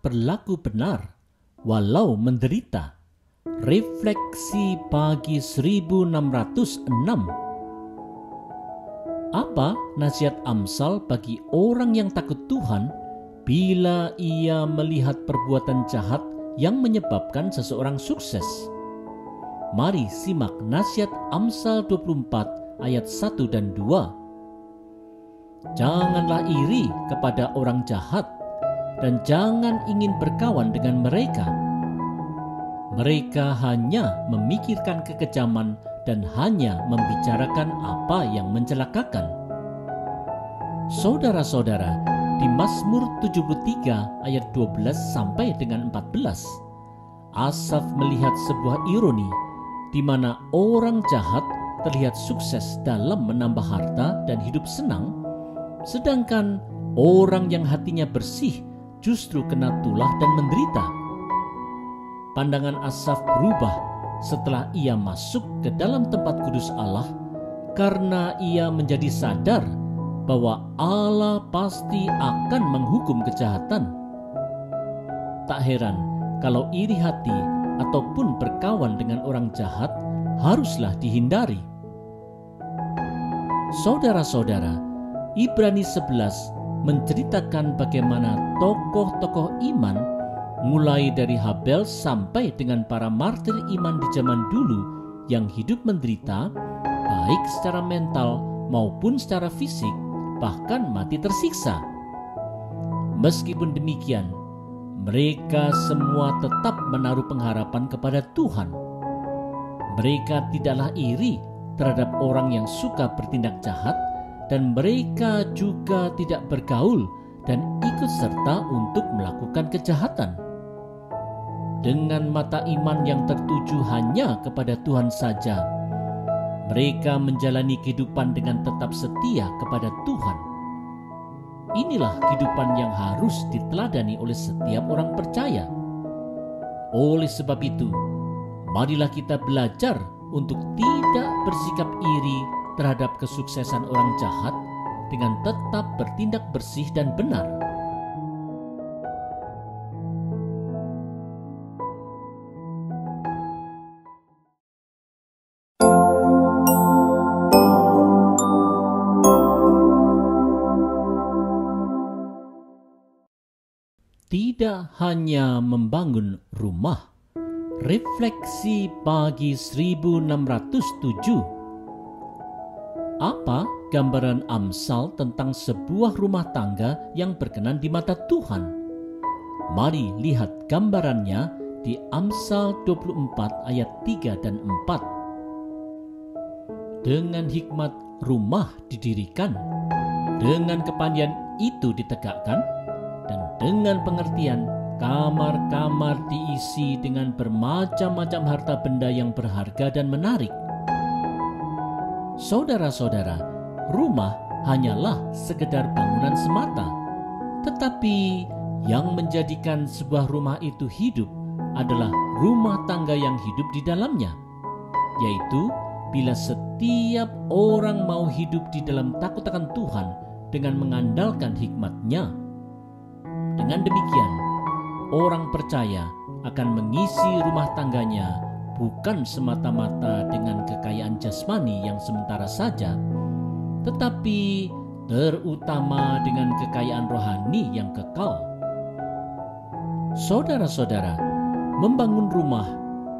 berlaku benar walau menderita. Refleksi pagi 1606. Apa nasihat Amsal bagi orang yang takut Tuhan bila ia melihat perbuatan jahat yang menyebabkan seseorang sukses? Mari simak nasihat Amsal 24 ayat 1 dan 2. Janganlah iri kepada orang jahat dan jangan ingin berkawan dengan mereka. Mereka hanya memikirkan kekejaman dan hanya membicarakan apa yang mencelakakan. Saudara-saudara, di Mazmur 73 ayat 12 sampai dengan 14, Asaf melihat sebuah ironi di mana orang jahat terlihat sukses dalam menambah harta dan hidup senang, sedangkan orang yang hatinya bersih justru kena tulah dan menderita. Pandangan Asaf berubah setelah ia masuk ke dalam tempat kudus Allah karena ia menjadi sadar bahwa Allah pasti akan menghukum kejahatan. Tak heran kalau iri hati ataupun berkawan dengan orang jahat haruslah dihindari. Saudara-saudara, Ibrani 11 menceritakan bagaimana tokoh-tokoh iman mulai dari Habel sampai dengan para martir iman di zaman dulu yang hidup menderita, baik secara mental maupun secara fisik, bahkan mati tersiksa. Meskipun demikian, mereka semua tetap menaruh pengharapan kepada Tuhan. Mereka tidaklah iri terhadap orang yang suka bertindak jahat, dan mereka juga tidak bergaul dan ikut serta untuk melakukan kejahatan. Dengan mata iman yang tertuju hanya kepada Tuhan saja, mereka menjalani kehidupan dengan tetap setia kepada Tuhan. Inilah kehidupan yang harus diteladani oleh setiap orang percaya. Oleh sebab itu, marilah kita belajar untuk tidak bersikap iri terhadap kesuksesan orang jahat dengan tetap bertindak bersih dan benar. Tidak hanya membangun rumah. Refleksi pagi 1607. Apa gambaran Amsal tentang sebuah rumah tangga yang berkenan di mata Tuhan? Mari lihat gambarannya di Amsal 24 ayat 3 dan 4. Dengan hikmat rumah didirikan, dengan kepandaian itu ditegakkan, dan dengan pengertian kamar-kamar diisi dengan bermacam-macam harta benda yang berharga dan menarik. Saudara-saudara, rumah hanyalah sekedar bangunan semata, tetapi yang menjadikan sebuah rumah itu hidup adalah rumah tangga yang hidup di dalamnya, yaitu bila setiap orang mau hidup di dalam takut akan Tuhan dengan mengandalkan hikmat-Nya. Dengan demikian, orang percaya akan mengisi rumah tangganya bukan semata-mata dengan kekayaan jasmani yang sementara saja, tetapi terutama dengan kekayaan rohani yang kekal. Saudara-saudara, membangun rumah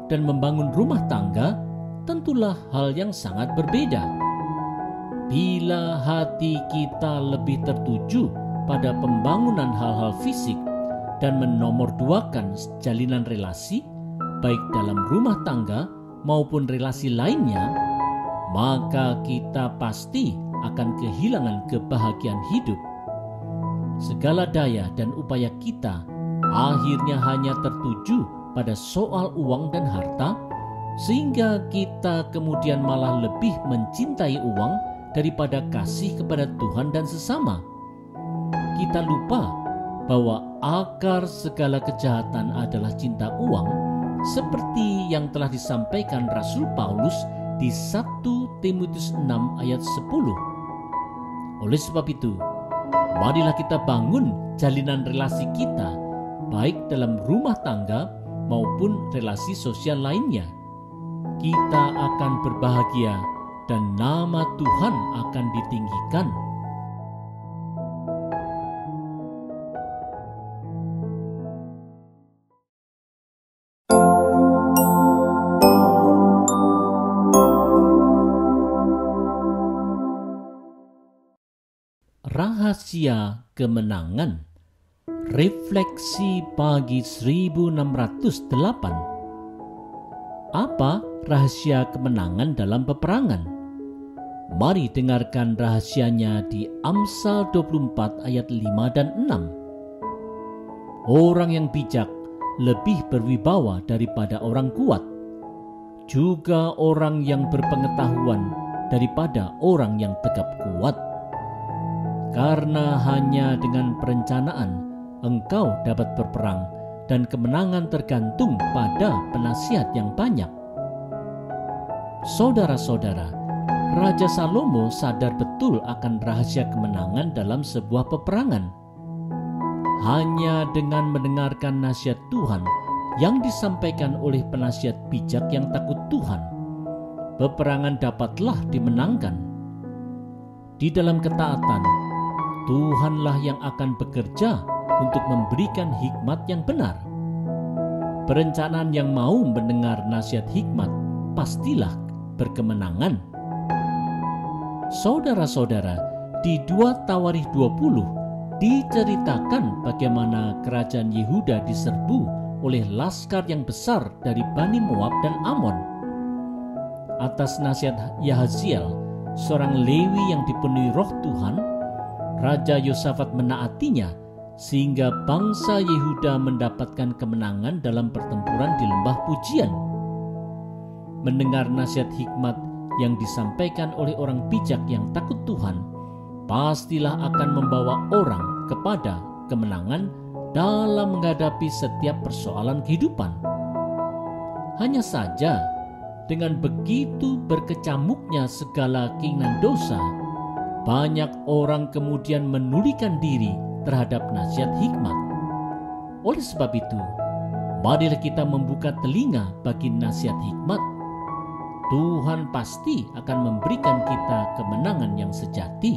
dan membangun rumah tangga tentulah hal yang sangat berbeda. Bila hati kita lebih tertuju pada pembangunan hal-hal fisik dan menomorduakan jalinan relasi, baik dalam rumah tangga maupun relasi lainnya, maka kita pasti akan kehilangan kebahagiaan hidup. Segala daya dan upaya kita akhirnya hanya tertuju pada soal uang dan harta, sehingga kita kemudian malah lebih mencintai uang daripada kasih kepada Tuhan dan sesama. Kita lupa bahwa akar segala kejahatan adalah cinta uang, seperti yang telah disampaikan Rasul Paulus di 1 Timotius 6 ayat 10. Oleh sebab itu, marilah kita bangun jalinan relasi kita baik dalam rumah tangga maupun relasi sosial lainnya. Kita akan berbahagia dan nama Tuhan akan ditinggikan. Rahasia kemenangan. Refleksi pagi 1608. Apa rahasia kemenangan dalam peperangan? Mari dengarkan rahasianya di Amsal 24 ayat 5 dan 6. Orang yang bijak lebih berwibawa daripada orang kuat, juga orang yang berpengetahuan daripada orang yang tegap kuat. Karena hanya dengan perencanaan engkau dapat berperang, dan kemenangan tergantung pada penasihat yang banyak. Saudara-saudara, Raja Salomo sadar betul akan rahasia kemenangan dalam sebuah peperangan. Hanya dengan mendengarkan nasihat Tuhan yang disampaikan oleh penasihat bijak yang takut Tuhan, peperangan dapatlah dimenangkan. Di dalam ketaatan, Tuhanlah yang akan bekerja untuk memberikan hikmat yang benar. Perencanaan yang mau mendengar nasihat hikmat pastilah berkemenangan. Saudara-saudara, di 2 Tawarikh 20 diceritakan bagaimana kerajaan Yehuda diserbu oleh laskar yang besar dari Bani Moab dan Amon. Atas nasihat Yahaziel, seorang Lewi yang dipenuhi roh Tuhan, Raja Yosafat menaatinya sehingga bangsa Yehuda mendapatkan kemenangan dalam pertempuran di lembah Pujian. Mendengar nasihat hikmat yang disampaikan oleh orang bijak yang takut Tuhan pastilah akan membawa orang kepada kemenangan dalam menghadapi setiap persoalan kehidupan. Hanya saja, dengan begitu berkecamuknya segala keinginan dosa, banyak orang kemudian menulikan diri terhadap nasihat hikmat. Oleh sebab itu, marilah kita membuka telinga bagi nasihat hikmat. Tuhan pasti akan memberikan kita kemenangan yang sejati.